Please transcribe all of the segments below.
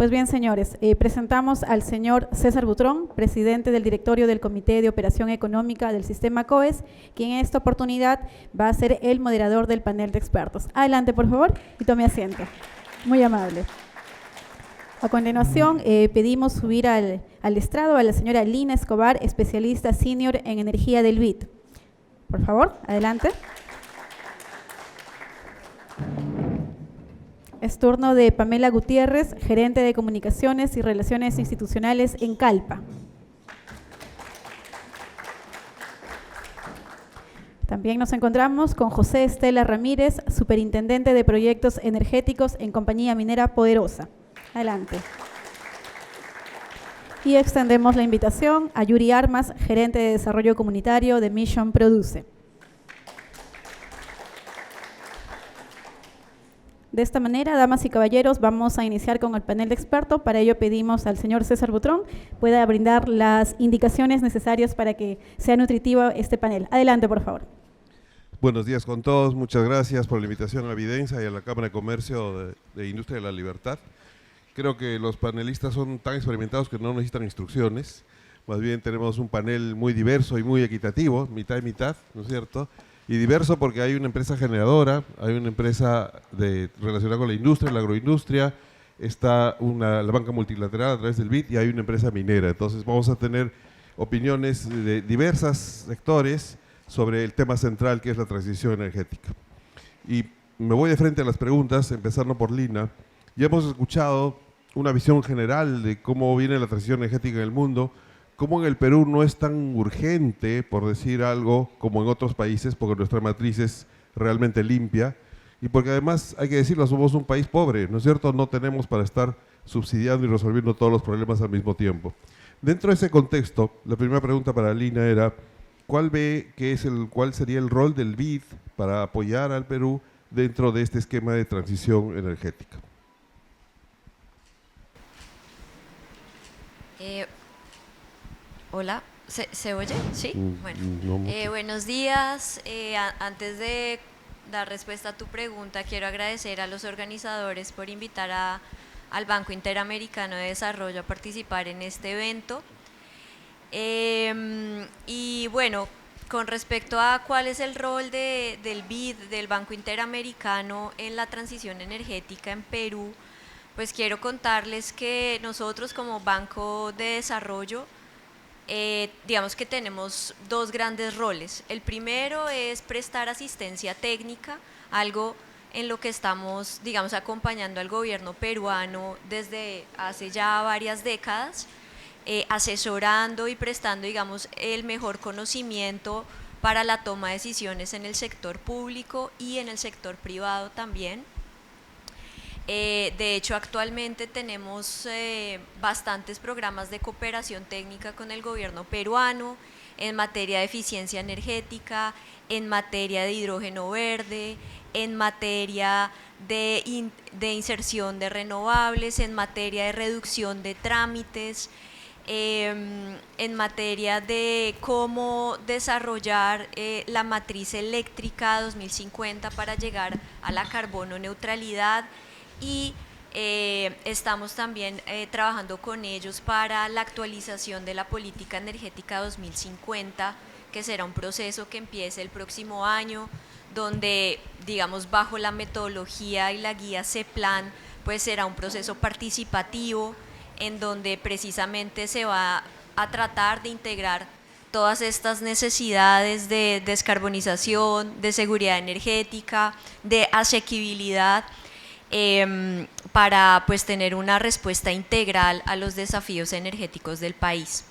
Pues bien, señores, presentamos al señor César Butrón, presidente del directorio del Comité de Operación Económica del Sistema COES, quien en esta oportunidad va a ser el moderador del panel de expertos. Adelante, por favor, y tome asiento. Muy amable. A continuación, pedimos subir al estrado a la señora Lina Escobar, especialista senior en energía del BID. Por favor, adelante. Es turno de Pamela Gutiérrez, gerente de Comunicaciones y Relaciones Institucionales en Calpa. También nos encontramos con José Estela Ramírez, superintendente de Proyectos Energéticos en Compañía Minera Poderosa. Adelante. Y extendemos la invitación a Yuri Armas, gerente de Desarrollo Comunitario de Mission Produce. De esta manera, damas y caballeros, vamos a iniciar con el panel de expertos. Para ello pedimos al señor César Butrón pueda brindar las indicaciones necesarias para que sea nutritivo este panel. Adelante, por favor. Buenos días con todos. Muchas gracias por la invitación a la Videncia y a la Cámara de Comercio de Industria de la Libertad. Creo que los panelistas son tan experimentados que no necesitan instrucciones. Más bien tenemos un panel muy diverso y muy equitativo, mitad y mitad, ¿no es cierto? Y diverso porque hay una empresa generadora, hay una empresa relacionada con la industria, la agroindustria, está la banca multilateral a través del BID y hay una empresa minera. Entonces vamos a tener opiniones de diversos sectores sobre el tema central que es la transición energética. Y me voy de frente a las preguntas, empezando por Lina. Ya hemos escuchado una visión general de cómo viene la transición energética en el mundo, cómo en el Perú no es tan urgente, por decir algo, como en otros países, porque nuestra matriz es realmente limpia, y porque además, hay que decirlo, somos un país pobre, ¿no es cierto? No tenemos para estar subsidiando y resolviendo todos los problemas al mismo tiempo. Dentro de ese contexto, la primera pregunta para Lina era, ¿cuál sería el rol del BID para apoyar al Perú dentro de este esquema de transición energética? Hola, ¿se oye? ¿Sí? Bueno, No buenos días. Antes de dar respuesta a tu pregunta, quiero agradecer a los organizadores por invitar al Banco Interamericano de Desarrollo a participar en este evento. Y bueno, con respecto a cuál es el rol del BID, del Banco Interamericano en la transición energética en Perú, pues quiero contarles que nosotros como Banco de Desarrollo, digamos que tenemos dos grandes roles. El primero es prestar asistencia técnica, algo en lo que estamos, digamos, acompañando al gobierno peruano desde hace ya varias décadas, asesorando y prestando, digamos, el mejor conocimiento para la toma de decisiones en el sector público y en el sector privado también. De hecho, actualmente tenemos bastantes programas de cooperación técnica con el gobierno peruano en materia de eficiencia energética, en materia de hidrógeno verde, en materia de inserción de renovables, en materia de reducción de trámites, en materia de cómo desarrollar la matriz eléctrica 2050 para llegar a la carbono neutralidad. Y estamos también trabajando con ellos para la actualización de la política energética 2050, que será un proceso que empiece el próximo año, donde, digamos, bajo la metodología y la guía CEPLAN, pues será un proceso participativo en donde precisamente se va a tratar de integrar todas estas necesidades de descarbonización, de seguridad energética, de asequibilidad, para pues tener una respuesta integral a los desafíos energéticos del país.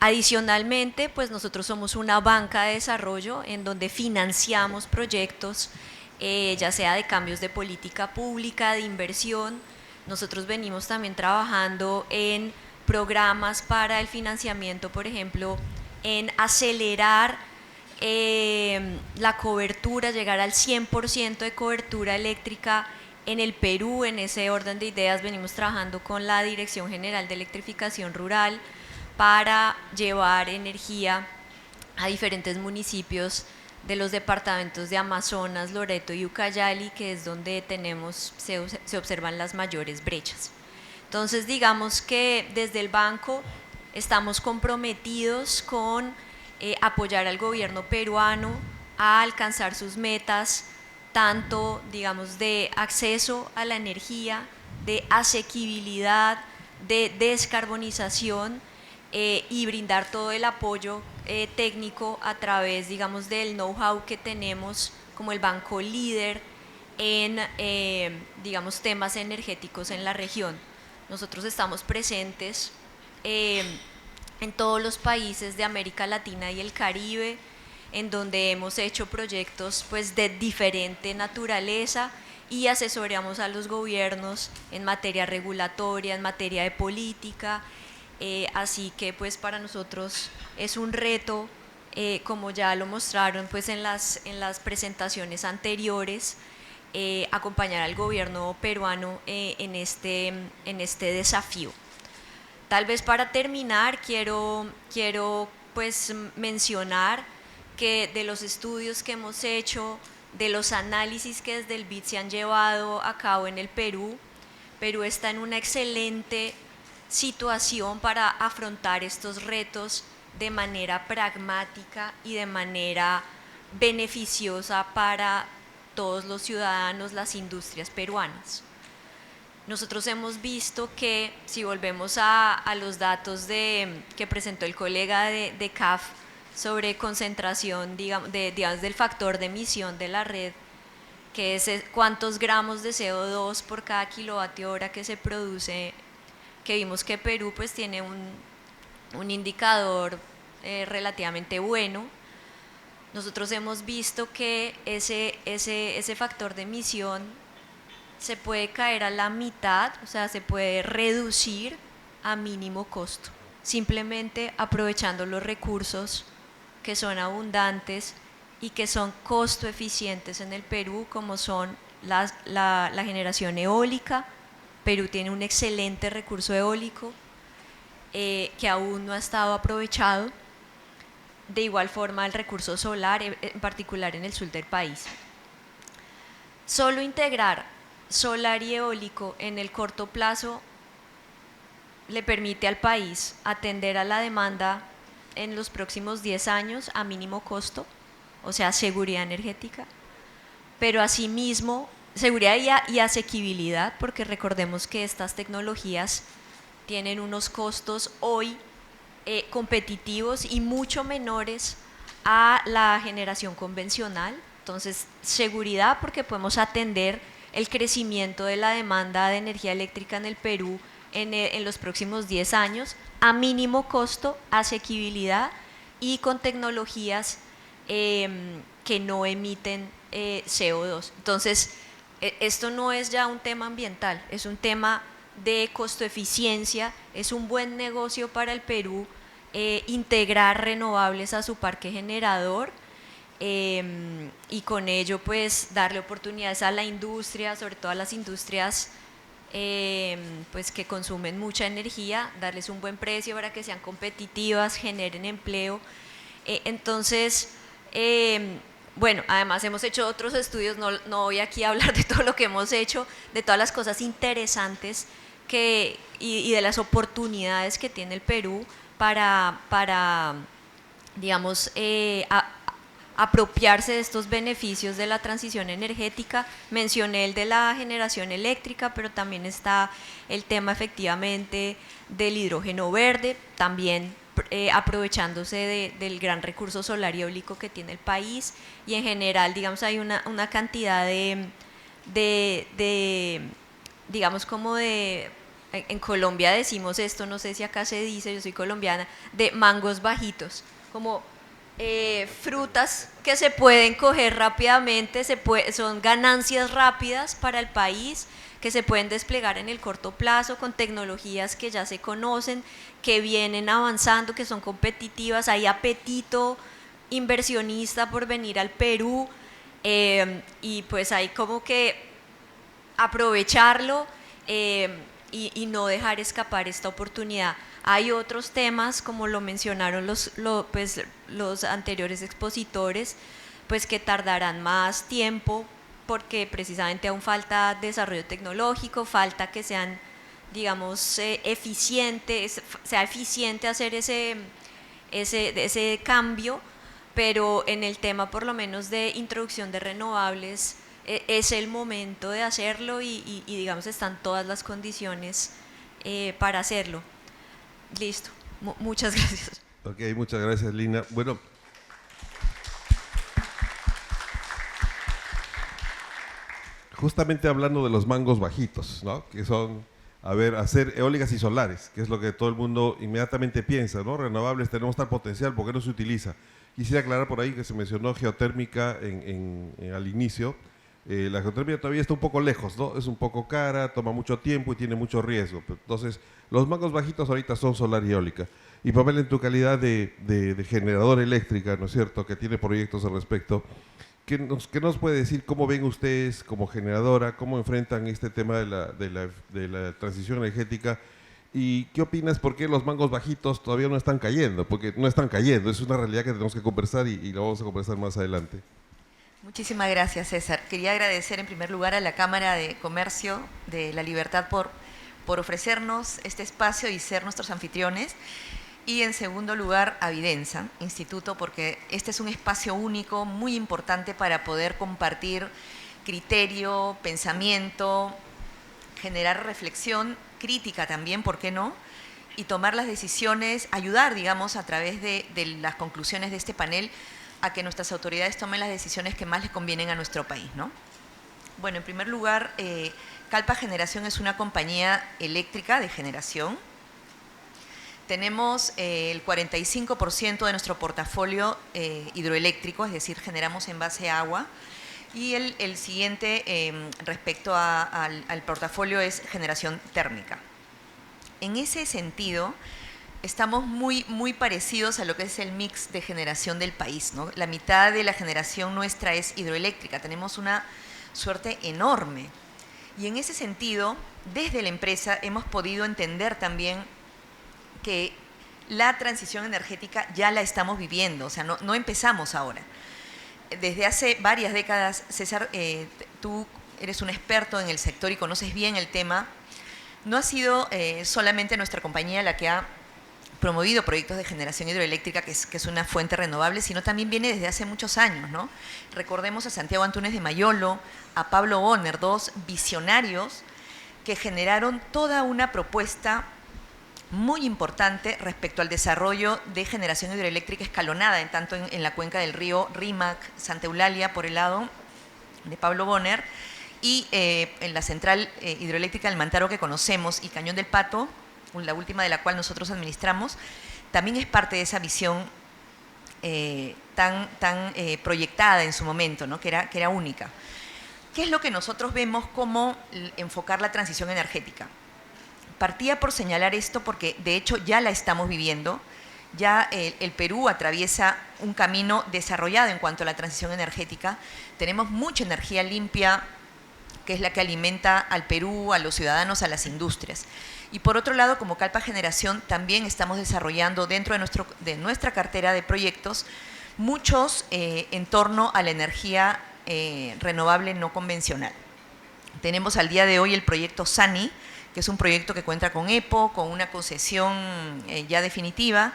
Adicionalmente, pues nosotros somos una banca de desarrollo en donde financiamos proyectos, ya sea de cambios de política pública, de inversión. Nosotros venimos también trabajando en programas para el financiamiento, por ejemplo, en acelerar la cobertura, llegar al 100% de cobertura eléctrica en el Perú. En ese orden de ideas venimos trabajando con la Dirección General de Electrificación Rural para llevar energía a diferentes municipios de los departamentos de Amazonas, Loreto y Ucayali, que es donde se observan las mayores brechas. Entonces, digamos que desde el banco estamos comprometidos con apoyar al gobierno peruano a alcanzar sus metas, tanto, digamos, de acceso a la energía, de asequibilidad, de descarbonización, y brindar todo el apoyo técnico a través, digamos, del know-how que tenemos como el banco líder en, digamos, temas energéticos en la región. Nosotros estamos presentes en todos los países de América Latina y el Caribe, en donde hemos hecho proyectos pues, de diferente naturaleza y asesoramos a los gobiernos en materia regulatoria, en materia de política, así que pues para nosotros es un reto, como ya lo mostraron pues en las presentaciones anteriores, acompañar al gobierno peruano en este desafío. Tal vez para terminar quiero pues mencionar que de los estudios que hemos hecho, de los análisis que desde el BID se han llevado a cabo en el Perú, Perú está en una excelente situación para afrontar estos retos de manera pragmática y de manera beneficiosa para todos los ciudadanos, las industrias peruanas. Nosotros hemos visto que, si volvemos a los datos que presentó el colega de CAF sobre concentración, digamos, del factor de emisión de la red, que es cuántos gramos de CO2 por cada kilovatio hora que se produce, que vimos que Perú pues tiene un indicador relativamente bueno. Nosotros hemos visto que ese factor de emisión se puede caer a la mitad, o sea, se puede reducir a mínimo costo, simplemente aprovechando los recursos que son abundantes y que son costo eficientes en el Perú, como son la generación eólica. Perú tiene un excelente recurso eólico que aún no ha estado aprovechado. De igual forma el recurso solar, en particular en el sur del país. Solo integrar solar y eólico en el corto plazo le permite al país atender a la demanda en los próximos 10 años a mínimo costo, o sea, seguridad energética, pero asimismo seguridad y asequibilidad, porque recordemos que estas tecnologías tienen unos costos hoy competitivos y mucho menores a la generación convencional. Entonces, seguridad, porque podemos atender el crecimiento de la demanda de energía eléctrica en el Perú en los próximos 10 años, a mínimo costo, asequibilidad y con tecnologías que no emiten CO2. Entonces, esto no es ya un tema ambiental, es un tema de costo eficiencia, es un buen negocio para el Perú integrar renovables a su parque generador y con ello pues darle oportunidades a la industria, sobre todo a las industrias pues que consumen mucha energía, darles un buen precio para que sean competitivas, generen empleo. Entonces, bueno, además hemos hecho otros estudios, no voy aquí a hablar de todo lo que hemos hecho, de todas las cosas interesantes y de las oportunidades que tiene el Perú para digamos, apropiarse de estos beneficios de la transición energética. Mencioné el de la generación eléctrica, pero también está el tema efectivamente del hidrógeno verde, también aprovechándose del gran recurso solar y eólico que tiene el país, y en general, digamos, hay una cantidad digamos, como en Colombia decimos esto, no sé si acá se dice, yo soy colombiana, de mangos bajitos, como frutas que se pueden coger rápidamente, son ganancias rápidas para el país, que se pueden desplegar en el corto plazo con tecnologías que ya se conocen, que vienen avanzando, que son competitivas, hay apetito inversionista por venir al Perú, y pues hay como que aprovecharlo y no dejar escapar esta oportunidad. Hay otros temas, como lo mencionaron los anteriores expositores, pues que tardarán más tiempo porque precisamente aún falta desarrollo tecnológico, falta que sean digamos, sea eficiente hacer ese cambio, pero en el tema por lo menos de introducción de renovables es el momento de hacerlo y digamos están todas las condiciones para hacerlo. Listo, muchas gracias. Ok, muchas gracias, Lina. Bueno, justamente hablando de los mangos bajitos, ¿no? Que son, a ver, hacer eólicas y solares, que es lo que todo el mundo inmediatamente piensa, ¿no? Renovables, tenemos tal potencial, ¿por qué no se utiliza? Quisiera aclarar por ahí que se mencionó geotérmica al inicio. La geotérmica todavía está un poco lejos, ¿no? Es un poco cara, toma mucho tiempo y tiene mucho riesgo. Entonces, los mangos bajitos ahorita son solar y eólica. Y Pamela, en tu calidad de generadora eléctrica, ¿no es cierto?, que tiene proyectos al respecto, ¿qué nos puede decir? ¿Cómo ven ustedes como generadora? ¿Cómo enfrentan este tema de la transición energética? ¿Y qué opinas? ¿Por qué los mangos bajitos todavía no están cayendo? Porque no están cayendo, es una realidad que tenemos que conversar y lo vamos a conversar más adelante. Muchísimas gracias, César. Quería agradecer en primer lugar a la Cámara de Comercio de La Libertad por ofrecernos este espacio y ser nuestros anfitriones. Y en segundo lugar a Videncia Instituto, porque este es un espacio único, muy importante para poder compartir criterio, pensamiento, generar reflexión crítica también, ¿por qué no? Y tomar las decisiones, ayudar, digamos, a través de las conclusiones de este panel, a que nuestras autoridades tomen las decisiones que más les convienen a nuestro país, ¿no? Bueno, en primer lugar, Calpa Generación es una compañía eléctrica de generación. Tenemos el 45% de nuestro portafolio hidroeléctrico, es decir, generamos en base a agua. Y el siguiente respecto al portafolio es generación térmica. En ese sentido, estamos muy parecidos a lo que es el mix de generación del país, ¿no? La mitad de la generación nuestra es hidroeléctrica, tenemos una suerte enorme. Y en ese sentido, desde la empresa hemos podido entender también que la transición energética ya la estamos viviendo, o sea, no empezamos ahora. Desde hace varias décadas, César, tú eres un experto en el sector y conoces bien el tema. No ha sido solamente nuestra compañía la que ha promovido proyectos de generación hidroeléctrica, que es una fuente renovable, sino también viene desde hace muchos años, ¿no? Recordemos a Santiago Antúnez de Mayolo, a Pablo Bonner, dos visionarios que generaron toda una propuesta muy importante respecto al desarrollo de generación hidroeléctrica escalonada, tanto en la cuenca del río Rímac, Santa Eulalia, por el lado de Pablo Bonner, y en la central hidroeléctrica del Mantaro que conocemos, y Cañón del Pato, la última de la cual nosotros administramos, también es parte de esa visión tan proyectada en su momento, ¿no? que era única. ¿Qué es lo que nosotros vemos como enfocar la transición energética? Partía por señalar esto porque de hecho ya la estamos viviendo, ya el Perú atraviesa un camino desarrollado en cuanto a la transición energética, tenemos mucha energía limpia que es la que alimenta al Perú, a los ciudadanos, a las industrias. Y por otro lado, como Calpa Generación, también estamos desarrollando dentro de nuestra cartera de proyectos muchos en torno a la energía renovable no convencional. Tenemos al día de hoy el proyecto SANI, que es un proyecto que cuenta con EPO, con una concesión ya definitiva,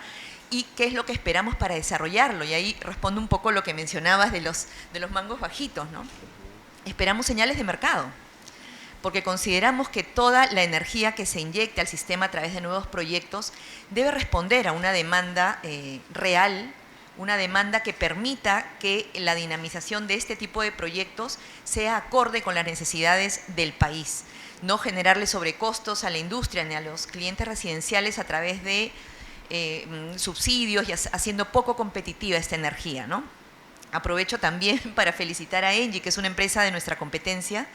y qué es lo que esperamos para desarrollarlo. Y ahí respondo un poco lo que mencionabas de los mangos bajitos, ¿no? Esperamos señales de mercado, porque consideramos que toda la energía que se inyecte al sistema a través de nuevos proyectos debe responder a una demanda real, una demanda que permita que la dinamización de este tipo de proyectos sea acorde con las necesidades del país. No generarle sobrecostos a la industria ni a los clientes residenciales a través de subsidios y haciendo poco competitiva esta energía, ¿no? Aprovecho también para felicitar a ENGIE, que es una empresa de nuestra competencia,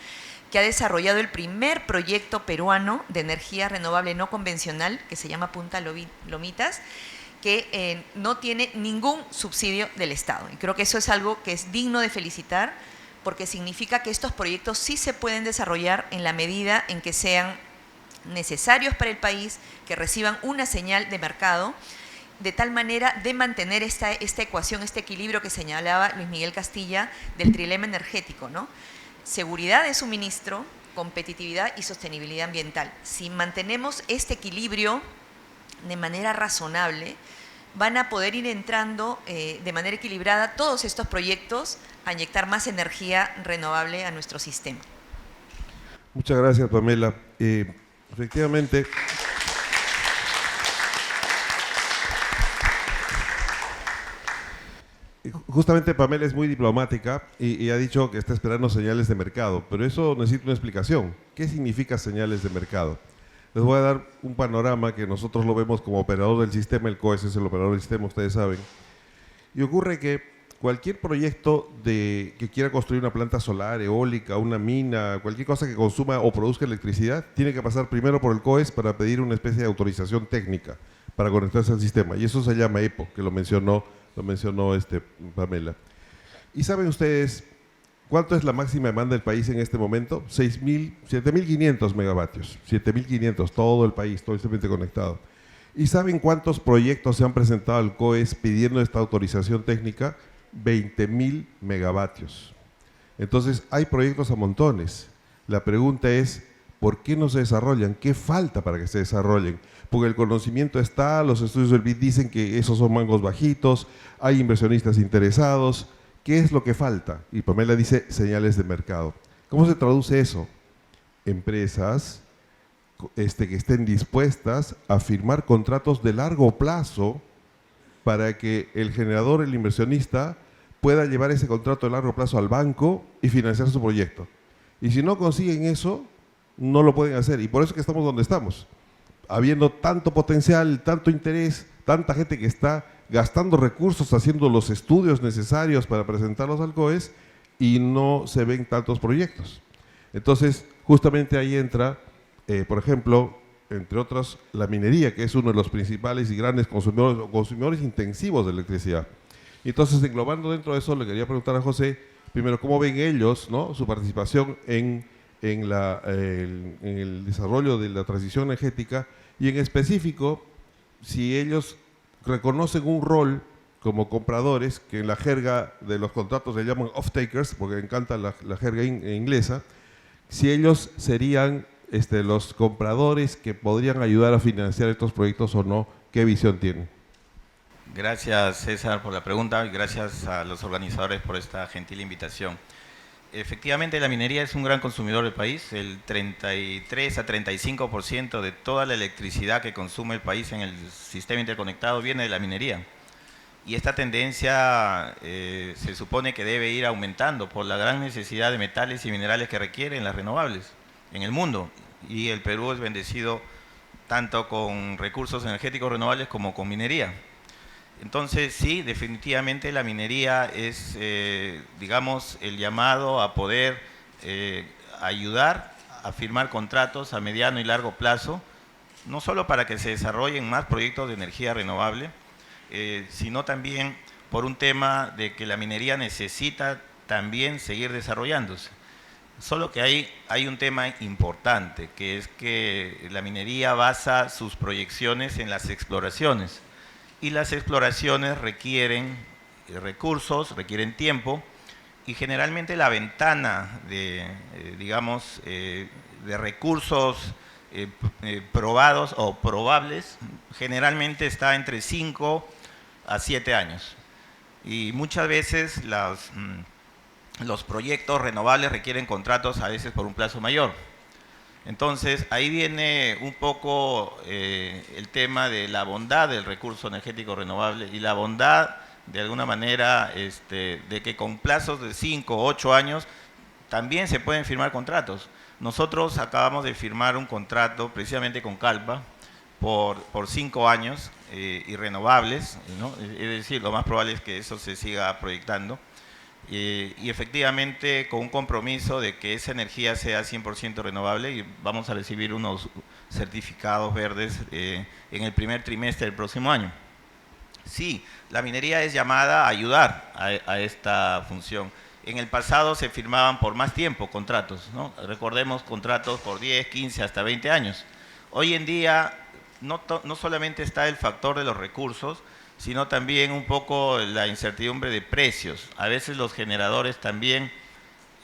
que ha desarrollado el primer proyecto peruano de energía renovable no convencional, que se llama Punta Lomitas, que no tiene ningún subsidio del Estado. Y creo que eso es algo que es digno de felicitar, porque significa que estos proyectos sí se pueden desarrollar en la medida en que sean necesarios para el país, que reciban una señal de mercado, de tal manera de mantener esta ecuación, este equilibrio que señalaba Luis Miguel Castilla del trilema energético, ¿no? Seguridad de suministro, competitividad y sostenibilidad ambiental. Si mantenemos este equilibrio de manera razonable, van a poder ir entrando de manera equilibrada todos estos proyectos a inyectar más energía renovable a nuestro sistema. Muchas gracias, Pamela. Efectivamente, justamente Pamela es muy diplomática y ha dicho que está esperando señales de mercado, pero eso necesita una explicación. ¿Qué significa señales de mercado? Les voy a dar un panorama que nosotros lo vemos como operador del sistema, el COES es el operador del sistema, ustedes saben. Y ocurre que cualquier proyecto que quiera construir una planta solar, eólica, una mina, cualquier cosa que consuma o produzca electricidad, tiene que pasar primero por el COES para pedir una especie de autorización técnica para conectarse al sistema. Y eso se llama EPO, que lo mencionó Pamela. ¿Y saben ustedes cuánto es la máxima demanda del país en este momento? 7.500 megavatios, 7.500, todo el país, todo el conectado. ¿Y saben cuántos proyectos se han presentado al COES pidiendo esta autorización técnica? 20.000 megavatios. Entonces, hay proyectos a montones. La pregunta es, ¿por qué no se desarrollan? ¿Qué falta para que se desarrollen? Porque el conocimiento está, los estudios del BID dicen que esos son mangos bajitos, hay inversionistas interesados. ¿Qué es lo que falta? Y Pamela dice señales de mercado. ¿Cómo se traduce eso? Empresas que estén dispuestas a firmar contratos de largo plazo para que el generador, el inversionista, pueda llevar ese contrato de largo plazo al banco y financiar su proyecto. Y si no consiguen eso, no lo pueden hacer. Y por eso es que estamos donde estamos. Habiendo tanto potencial, tanto interés, tanta gente que está gastando recursos, haciendo los estudios necesarios para presentarlos al COES y no se ven tantos proyectos. Entonces, justamente ahí entra, por ejemplo, entre otros, la minería, que es uno de los principales y grandes consumidores intensivos de electricidad. Entonces, englobando dentro de eso, le quería preguntar a José, primero, ¿cómo ven ellos, ¿no?, su participación en el desarrollo de la transición energética y en específico, si ellos reconocen un rol como compradores, que en la jerga de los contratos le llaman off-takers, porque me encanta la jerga inglesa, si ellos serían los compradores que podrían ayudar a financiar estos proyectos o no, ¿qué visión tienen? Gracias, César, por la pregunta y gracias a los organizadores por esta gentil invitación. Efectivamente, la minería es un gran consumidor del país. El 33 a 35% de toda la electricidad que consume el país en el sistema interconectado viene de la minería. Y esta tendencia se supone que debe ir aumentando por la gran necesidad de metales y minerales que requieren las renovables en el mundo. Y el Perú es bendecido tanto con recursos energéticos renovables como con minería. Entonces, sí, definitivamente la minería es, digamos, el llamado a poder ayudar a firmar contratos a mediano y largo plazo, no solo para que se desarrollen más proyectos de energía renovable, sino también por un tema de que la minería necesita también seguir desarrollándose. Solo que hay un tema importante, que es que la minería basa sus proyecciones en las exploraciones. Y las exploraciones requieren recursos, requieren tiempo, y generalmente la ventana de, de recursos probados o probables generalmente está entre 5 a 7 años. Y muchas veces los proyectos renovables requieren contratos a veces por un plazo mayor. Entonces, ahí viene un poco el tema de la bondad del recurso energético renovable y la bondad, de alguna manera, de que con plazos de 5 o 8 años también se pueden firmar contratos. Nosotros acabamos de firmar un contrato precisamente con Calpa por 5 años y renovables, ¿no? Es decir, lo más probable es que eso se siga proyectando. Y efectivamente con un compromiso de que esa energía sea 100% renovable y vamos a recibir unos certificados verdes en el primer trimestre del próximo año. Sí, la minería es llamada a ayudar a esta función. En el pasado se firmaban por más tiempo contratos, ¿no? Recordemos contratos por 10, 15, hasta 20 años. Hoy en día no solamente está el factor de los recursos, sino también un poco la incertidumbre de precios. A veces los generadores también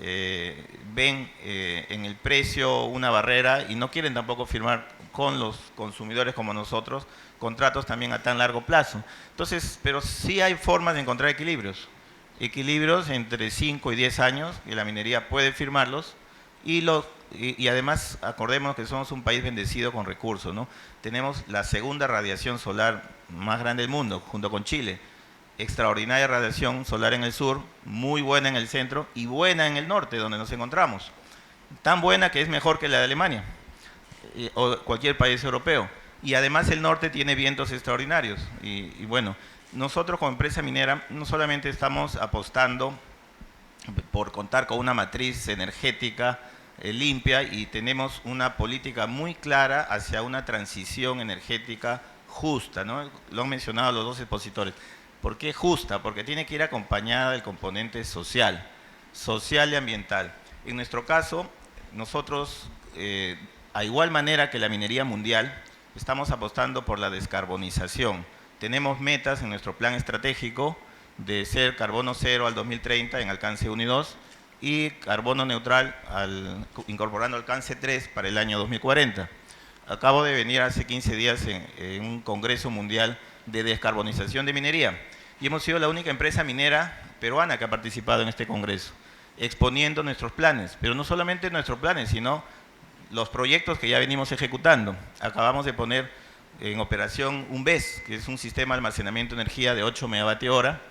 ven en el precio una barrera y no quieren tampoco firmar con los consumidores como nosotros contratos también a tan largo plazo. Entonces, pero sí hay formas de encontrar equilibrios entre 5 y 10 años, que la minería puede firmarlos, y además acordemos que somos un país bendecido con recursos, ¿no? Tenemos la segunda radiación solar más grande del mundo, junto con Chile. Extraordinaria radiación solar en el sur, muy buena en el centro y buena en el norte, donde nos encontramos. Tan buena que es mejor que la de Alemania o cualquier país europeo. Y además el norte tiene vientos extraordinarios. Y bueno, nosotros como empresa minera no solamente estamos apostando por contar con una matriz energética limpia, y tenemos una política muy clara hacia una transición energética justa, ¿no? Lo han mencionado los dos expositores. ¿Por qué justa? Porque tiene que ir acompañada del componente social y ambiental. En nuestro caso, nosotros, a igual manera que la minería mundial, estamos apostando por la descarbonización. Tenemos metas en nuestro plan estratégico de ser carbono cero al 2030 en alcance 1 y 2, y carbono neutral incorporando alcance 3 para el año 2040. Acabo de venir hace 15 días en un congreso mundial de descarbonización de minería, y hemos sido la única empresa minera peruana que ha participado en este congreso, exponiendo nuestros planes, pero no solamente nuestros planes, sino los proyectos que ya venimos ejecutando. Acabamos de poner en operación un BESS, que es un sistema de almacenamiento de energía de 8 megavatios hora,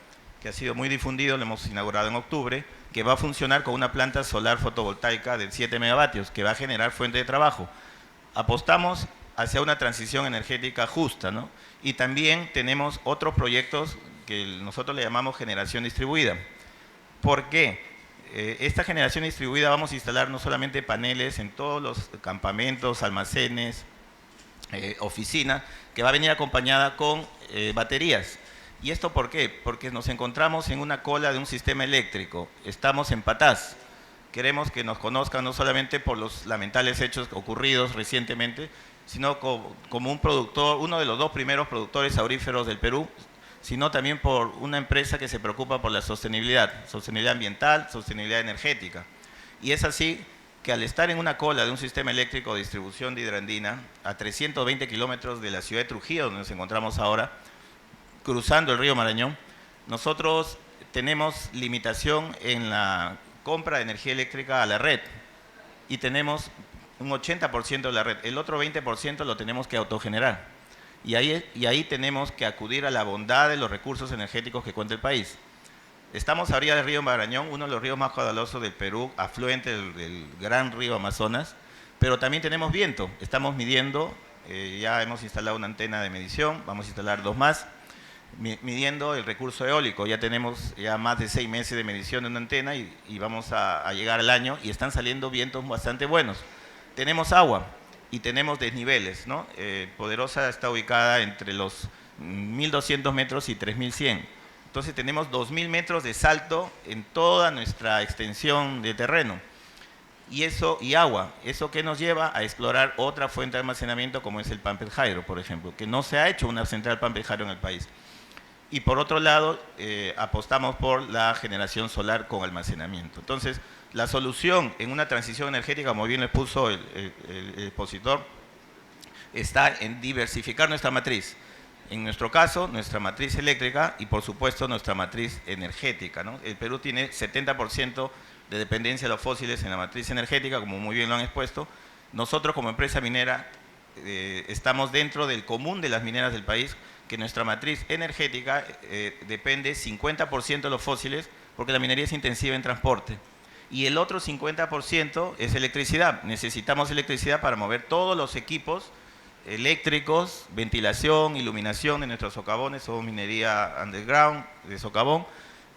que ha sido muy difundido, lo hemos inaugurado en octubre, que va a funcionar con una planta solar fotovoltaica de 7 megavatios, que va a generar fuente de trabajo. Apostamos hacia una transición energética justa, ¿no? Y también tenemos otros proyectos que nosotros le llamamos generación distribuida. ¿Por qué? Esta generación distribuida vamos a instalar no solamente paneles en todos los campamentos, almacenes, oficinas, que va a venir acompañada con baterías. ¿Y esto por qué? Porque nos encontramos en una cola de un sistema eléctrico. Estamos en Patás. Queremos que nos conozcan no solamente por los lamentables hechos ocurridos recientemente, sino como un productor, uno de los 2 primeros productores auríferos del Perú, sino también por una empresa que se preocupa por la sostenibilidad ambiental, sostenibilidad energética. Y es así que al estar en una cola de un sistema eléctrico de distribución de hidroandina, a 320 kilómetros de la ciudad de Trujillo, donde nos encontramos ahora, cruzando el río Marañón, nosotros tenemos limitación en la compra de energía eléctrica a la red, y tenemos un 80% de la red, el otro 20% lo tenemos que autogenerar, y ahí tenemos que acudir a la bondad de los recursos energéticos que cuenta el país. Estamos a orilla del río Marañón, uno de los ríos más caudalosos del Perú, afluente del gran río Amazonas, pero también tenemos viento. Estamos midiendo, ya hemos instalado una antena de medición, vamos a instalar 2 más, midiendo el recurso eólico. Ya tenemos ya más de 6 meses de medición de una antena y vamos a llegar al año, y están saliendo vientos bastante buenos. Tenemos agua y tenemos desniveles, ¿no? Poderosa está ubicada entre los 1.200 metros y 3.100. Entonces tenemos 2.000 metros de salto en toda nuestra extensión de terreno. Y agua, eso que nos lleva a explorar otra fuente de almacenamiento como es el Pumped Hydro, por ejemplo, que no se ha hecho una central Pumped Hydro en el país. Y por otro lado, apostamos por la generación solar con almacenamiento. Entonces, la solución en una transición energética, como bien le puso el expositor, está en diversificar nuestra matriz. En nuestro caso, nuestra matriz eléctrica y, por supuesto, nuestra matriz energética, ¿no? El Perú tiene 70% de dependencia de los fósiles en la matriz energética, como muy bien lo han expuesto. Nosotros, como empresa minera, estamos dentro del común de las mineras del país, que nuestra matriz energética depende 50% de los fósiles, porque la minería es intensiva en transporte. Y el otro 50% es electricidad. Necesitamos electricidad para mover todos los equipos eléctricos, ventilación, iluminación de nuestros socavones, somos minería underground de socavón,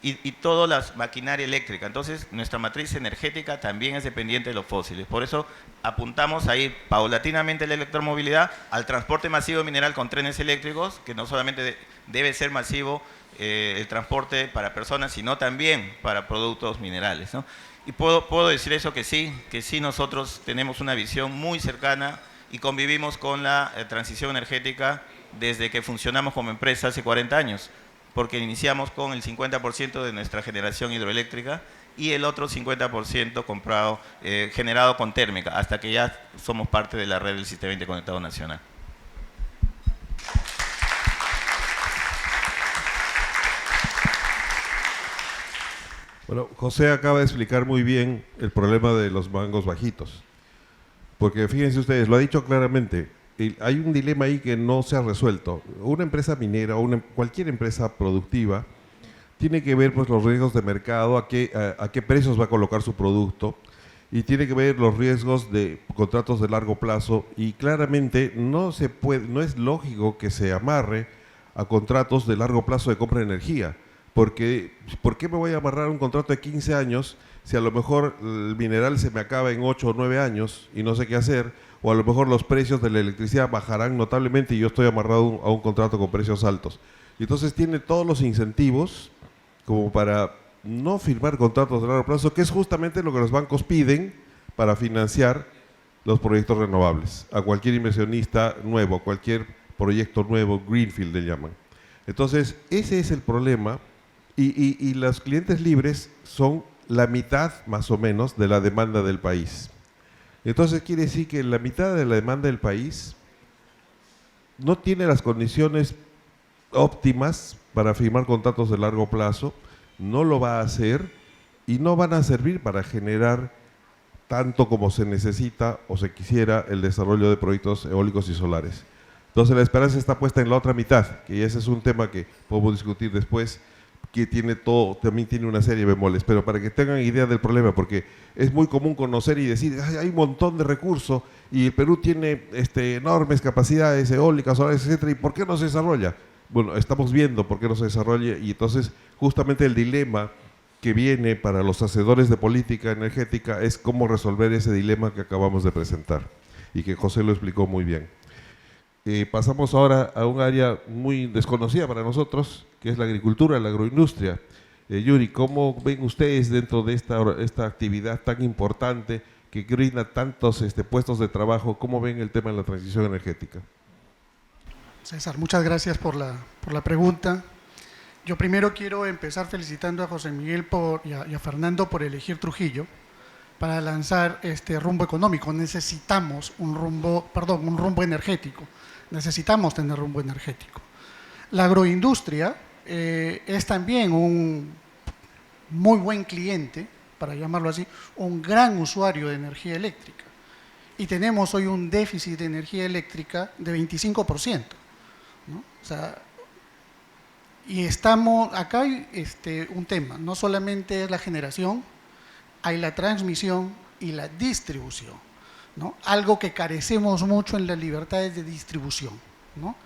y toda la maquinaria eléctrica. Entonces, nuestra matriz energética también es dependiente de los fósiles. Por eso apuntamos a ir paulatinamente a la electromovilidad, al transporte masivo mineral con trenes eléctricos, que no solamente debe ser masivo el transporte para personas, sino también para productos minerales, ¿no? Y puedo decir eso que sí nosotros tenemos una visión muy cercana y convivimos con la transición energética desde que funcionamos como empresa hace 40 años, porque iniciamos con el 50% de nuestra generación hidroeléctrica y el otro 50% comprado, generado con térmica, hasta que ya somos parte de la red del Sistema Interconectado Nacional. Bueno, José acaba de explicar muy bien el problema de los mangos bajitos, porque fíjense ustedes, lo ha dicho claramente, hay un dilema ahí que no se ha resuelto. Una empresa minera o cualquier empresa productiva tiene que ver pues, los riesgos de mercado, a qué precios va a colocar su producto, y tiene que ver los riesgos de contratos de largo plazo, y claramente no es lógico que se amarre a contratos de largo plazo de compra de energía, porque ¿por qué me voy a amarrar a un contrato de 15 años si a lo mejor el mineral se me acaba en 8 o 9 años y no sé qué hacer, o a lo mejor los precios de la electricidad bajarán notablemente y yo estoy amarrado a un contrato con precios altos? Y entonces tiene todos los incentivos como para no firmar contratos de largo plazo, que es justamente lo que los bancos piden para financiar los proyectos renovables, a cualquier inversionista nuevo, a cualquier proyecto nuevo, greenfield le llaman. Entonces, ese es el problema, y los clientes libres son la mitad más o menos de la demanda del país. Entonces quiere decir que la mitad de la demanda del país no tiene las condiciones óptimas para firmar contratos de largo plazo, no lo va a hacer y no van a servir para generar tanto como se necesita o se quisiera el desarrollo de proyectos eólicos y solares. Entonces la esperanza está puesta en la otra mitad, que ese es un tema que podemos discutir después, que también tiene una serie de bemoles, pero para que tengan idea del problema, porque es muy común conocer y decir, hay un montón de recursos y el Perú tiene enormes capacidades eólicas, solares, etcétera, ¿y por qué no se desarrolla? Bueno, estamos viendo por qué no se desarrolla, y entonces justamente el dilema que viene para los hacedores de política energética es cómo resolver ese dilema que acabamos de presentar y que José lo explicó muy bien. Pasamos ahora a un área muy desconocida para nosotros, que es la agricultura, la agroindustria. Yuri, ¿cómo ven ustedes dentro de esta actividad tan importante que brinda tantos puestos de trabajo? ¿Cómo ven el tema de la transición energética? César, muchas gracias por la pregunta. Yo primero quiero empezar felicitando a José Miguel y a Fernando por elegir Trujillo para lanzar este rumbo económico. Necesitamos un rumbo energético. Necesitamos tener rumbo energético. La agroindustria es también un muy buen cliente, para llamarlo así, un gran usuario de energía eléctrica. Y tenemos hoy un déficit de energía eléctrica de 25%, ¿no? O sea, y acá hay un tema, no solamente es la generación, hay la transmisión y la distribución, ¿no? Algo que carecemos mucho en las libertades de distribución, ¿no?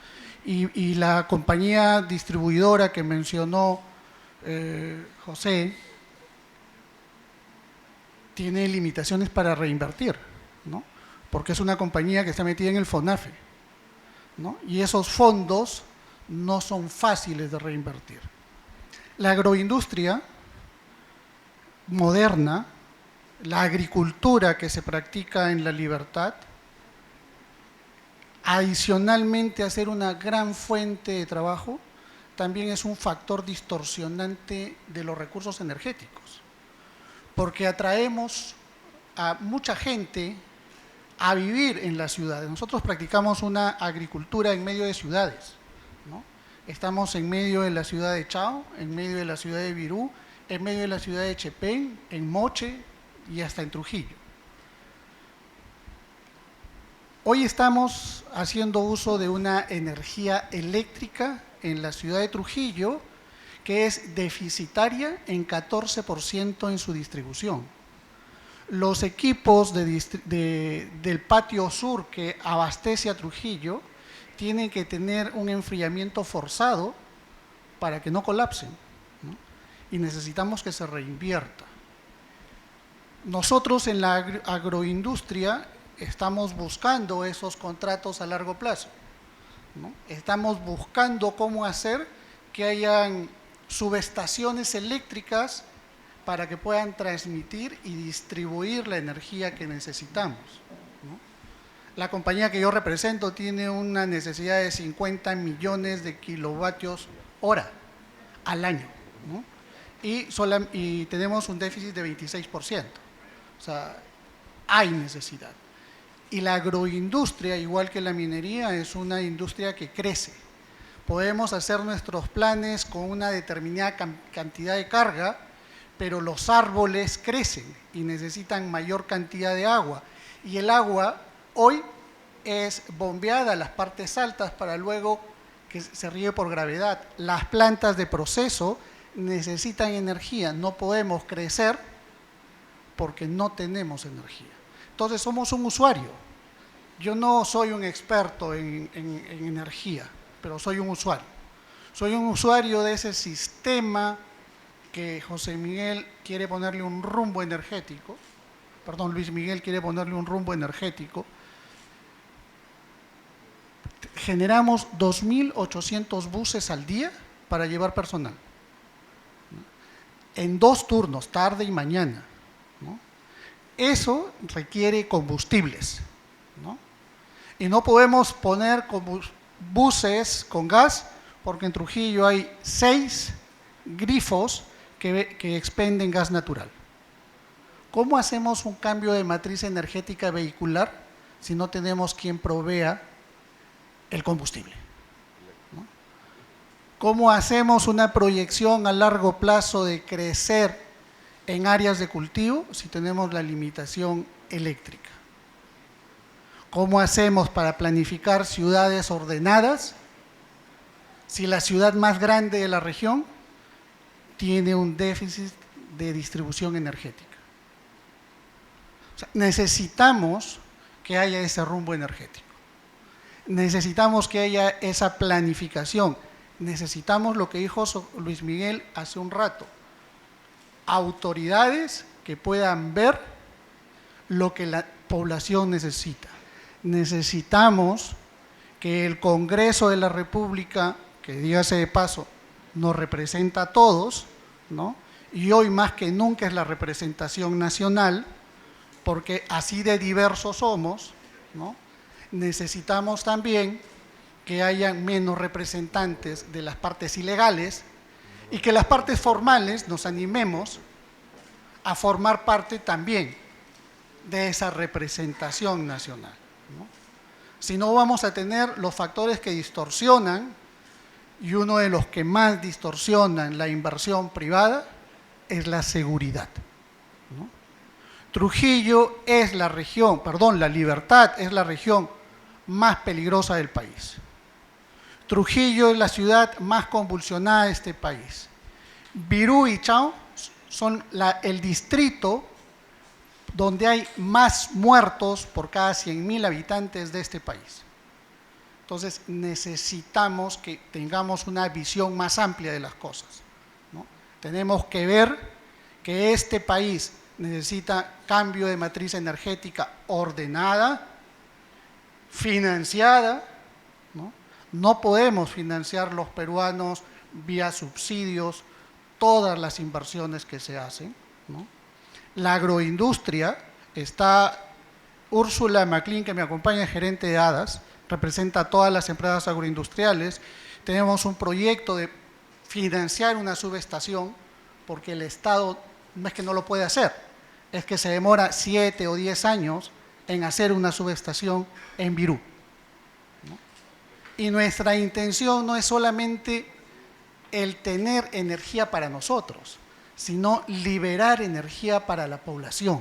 Y la compañía distribuidora que mencionó José tiene limitaciones para reinvertir, ¿no? Porque es una compañía que está metida en el FONAFE, ¿no? Y esos fondos no son fáciles de reinvertir. La agroindustria moderna, la agricultura que se practica en la libertad, adicionalmente a ser una gran fuente de trabajo, también es un factor distorsionante de los recursos energéticos, porque atraemos a mucha gente a vivir en las ciudades. Nosotros practicamos una agricultura en medio de ciudades, ¿no? Estamos en medio de la ciudad de Chao, en medio de la ciudad de Virú, en medio de la ciudad de Chepén, en Moche y hasta en Trujillo. Hoy estamos haciendo uso de una energía eléctrica en la ciudad de Trujillo que es deficitaria en 14% en su distribución. Los equipos del patio sur que abastece a Trujillo tienen que tener un enfriamiento forzado para que no colapsen, ¿no? Y necesitamos que se reinvierta. Nosotros en la agroindustria estamos buscando esos contratos a largo plazo, ¿no? Estamos buscando cómo hacer que hayan subestaciones eléctricas para que puedan transmitir y distribuir la energía que necesitamos, ¿no? La compañía que yo represento tiene una necesidad de 50 millones de kilovatios hora al año, ¿no? y tenemos un déficit de 26%. O sea, hay necesidad. Y la agroindustria, igual que la minería, es una industria que crece. Podemos hacer nuestros planes con una determinada cantidad de carga, pero los árboles crecen y necesitan mayor cantidad de agua. Y el agua hoy es bombeada a las partes altas para luego que se riegue por gravedad. Las plantas de proceso necesitan energía, no podemos crecer porque no tenemos energía. Entonces somos un usuario. Yo no soy un experto en energía, pero soy un usuario. Soy un usuario de ese sistema que José Miguel quiere ponerle un rumbo energético, perdón, Luis Miguel quiere ponerle un rumbo energético. Generamos 2.800 buses al día para llevar personal, en 2 turnos, tarde y mañana, ¿no? Eso requiere combustibles, ¿no? Y no podemos poner buses con gas porque en Trujillo hay 6 grifos que expenden gas natural. ¿Cómo hacemos un cambio de matriz energética vehicular si no tenemos quien provea el combustible? ¿No? ¿Cómo hacemos una proyección a largo plazo de crecer en áreas de cultivo si tenemos la limitación eléctrica? ¿Cómo hacemos para planificar ciudades ordenadas si la ciudad más grande de la región tiene un déficit de distribución energética? O sea, necesitamos que haya ese rumbo energético. Necesitamos que haya esa planificación. Necesitamos lo que dijo Luis Miguel hace un rato. Autoridades que puedan ver lo que la población necesita. Necesitamos que el Congreso de la República, que dígase de paso, nos representa a todos, ¿no? Y hoy más que nunca es la representación nacional, porque así de diversos somos, ¿no? Necesitamos también que haya menos representantes de las partes ilegales y que las partes formales nos animemos a formar parte también de esa representación nacional, ¿no? Si no, vamos a tener los factores que distorsionan, y uno de los que más distorsionan la inversión privada es la seguridad, ¿no? Trujillo es la región, perdón, La Libertad es la región más peligrosa del país. Trujillo es la ciudad más convulsionada de este país. Virú y Chao son el distrito donde hay más muertos por cada 100.000 habitantes de este país. Entonces necesitamos que tengamos una visión más amplia de las cosas, ¿no? Tenemos que ver que este país necesita cambio de matriz energética ordenada, financiada, ¿no? No podemos financiar los peruanos vía subsidios todas las inversiones que se hacen, ¿no? La agroindustria está, Úrsula Maclean, que me acompaña, gerente de ADAS, representa a todas las empresas agroindustriales. Tenemos un proyecto de financiar una subestación porque el Estado no es que no lo puede hacer, es que se demora 7 o 10 años en hacer una subestación en Virú, ¿no? Y nuestra intención no es solamente el tener energía para nosotros, sino liberar energía para la población.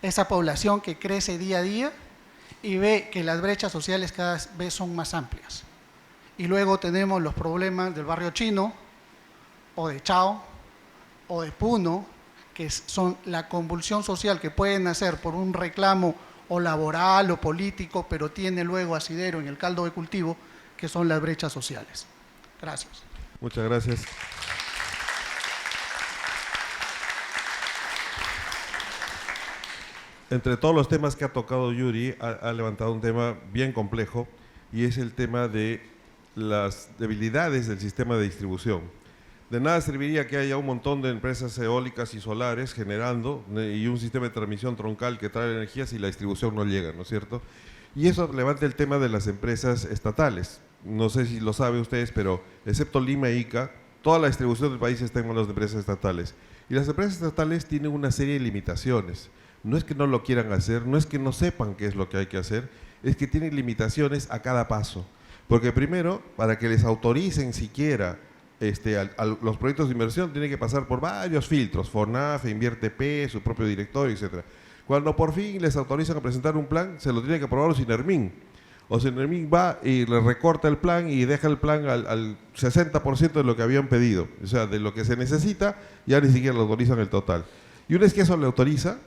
Esa población que crece día a día y ve que las brechas sociales cada vez son más amplias. Y luego tenemos los problemas del barrio chino, o de Chao, o de Puno, que son la convulsión social que pueden hacer por un reclamo o laboral o político, pero tiene luego asidero en el caldo de cultivo, que son las brechas sociales. Gracias. Muchas gracias. Entre todos los temas que ha tocado Yuri, ha levantado un tema bien complejo, y es el tema de las debilidades del sistema de distribución. De nada serviría que haya un montón de empresas eólicas y solares generando y un sistema de transmisión troncal que trae energía si la distribución no llega, ¿no es cierto? Y eso levanta el tema de las empresas estatales. No sé si lo saben ustedes, pero excepto Lima e Ica, toda la distribución del país está en manos de empresas estatales. Y las empresas estatales tienen una serie de limitaciones. No es que no lo quieran hacer, no es que no sepan qué es lo que hay que hacer, es que tienen limitaciones a cada paso. Porque primero, para que les autoricen siquiera los proyectos de inversión, tienen que pasar por varios filtros, FONAFE, InvierteP, su propio directorio, etc. Cuando por fin les autorizan a presentar un plan, se lo tiene que aprobar Sinermin. O Sinermin va y le recorta el plan y deja el plan al 60% de lo que habían pedido. O sea, de lo que se necesita, ya ni siquiera lo autorizan el total. Y una vez que eso le autoriza,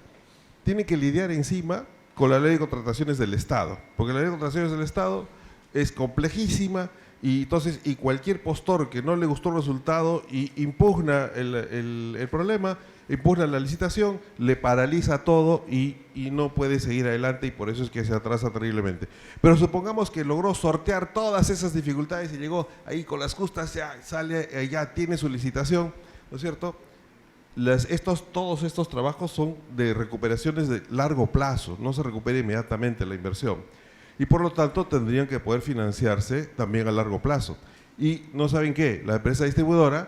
tiene que lidiar encima con la ley de contrataciones del Estado. Porque la ley de contrataciones del Estado es complejísima y entonces cualquier postor que no le gustó el resultado y impugna el problema, impugna la licitación, le paraliza todo y no puede seguir adelante, y por eso es que se atrasa terriblemente. Pero supongamos que logró sortear todas esas dificultades y llegó ahí con las justas, ya sale, ya tiene su licitación, ¿no es cierto? Todos estos trabajos son de recuperaciones de largo plazo, no se recupera inmediatamente la inversión. Y por lo tanto tendrían que poder financiarse también a largo plazo. Y no saben qué, la empresa distribuidora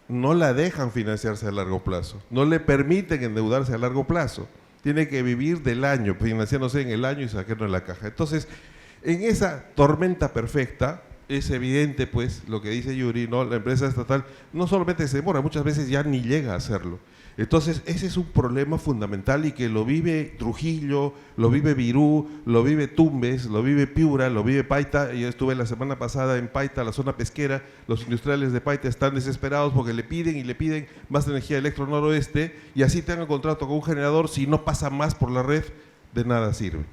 no la dejan financiarse a largo plazo, no le permiten endeudarse a largo plazo, tiene que vivir del año, financiándose en el año y sacando en la caja. Entonces, en esa tormenta perfecta, es evidente pues lo que dice Yuri, ¿no? La empresa estatal no solamente se demora, muchas veces ya ni llega a hacerlo. Entonces ese es un problema fundamental y que lo vive Trujillo, lo vive Virú, lo vive Tumbes, lo vive Piura, lo vive Paita. Yo estuve la semana pasada en Paita, la zona pesquera. Los industriales de Paita están desesperados porque le piden y le piden más energía electro noroeste, y así tengan contrato con un generador, si no pasa más por la red, de nada sirve.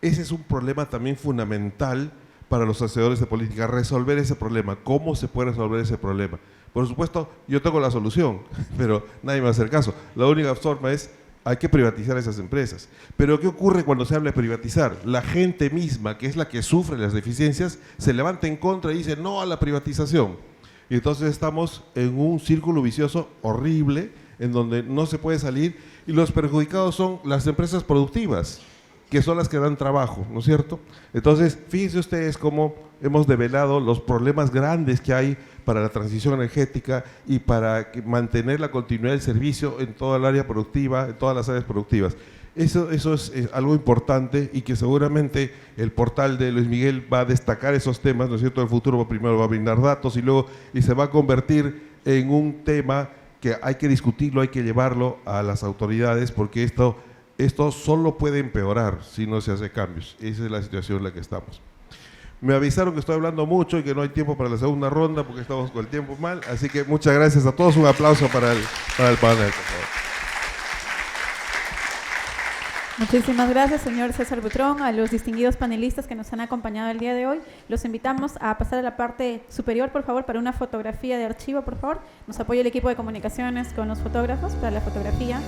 Ese es un problema también fundamental para los hacedores de política, resolver ese problema. ¿Cómo se puede resolver ese problema? Por supuesto, yo tengo la solución, pero nadie me va a hacer caso. La única forma es, hay que privatizar esas empresas. Pero ¿qué ocurre cuando se habla de privatizar? La gente misma, que es la que sufre las deficiencias, se levanta en contra y dice no a la privatización. Y entonces estamos en un círculo vicioso horrible, en donde no se puede salir, y los perjudicados son las empresas productivas, que son las que dan trabajo, ¿no es cierto? Entonces, fíjense ustedes cómo hemos develado los problemas grandes que hay para la transición energética y para mantener la continuidad del servicio en toda el área productiva, en todas las áreas productivas. Eso es algo importante, y que seguramente el portal de Luis Miguel va a destacar esos temas, ¿no es cierto? El futuro primero va a brindar datos y se va a convertir en un tema que hay que discutirlo, hay que llevarlo a las autoridades, porque esto solo puede empeorar si no se hace cambios. Esa es la situación en la que estamos. Me avisaron que estoy hablando mucho y que no hay tiempo para la segunda ronda porque estamos con el tiempo mal, así que muchas gracias a todos. Un aplauso para el panel, por favor. Muchísimas gracias, señor César Butrón. A los distinguidos panelistas que nos han acompañado el día de hoy, los invitamos a pasar a la parte superior, por favor, para una fotografía de archivo, por favor. Nos apoya el equipo de comunicaciones con los fotógrafos para la fotografía.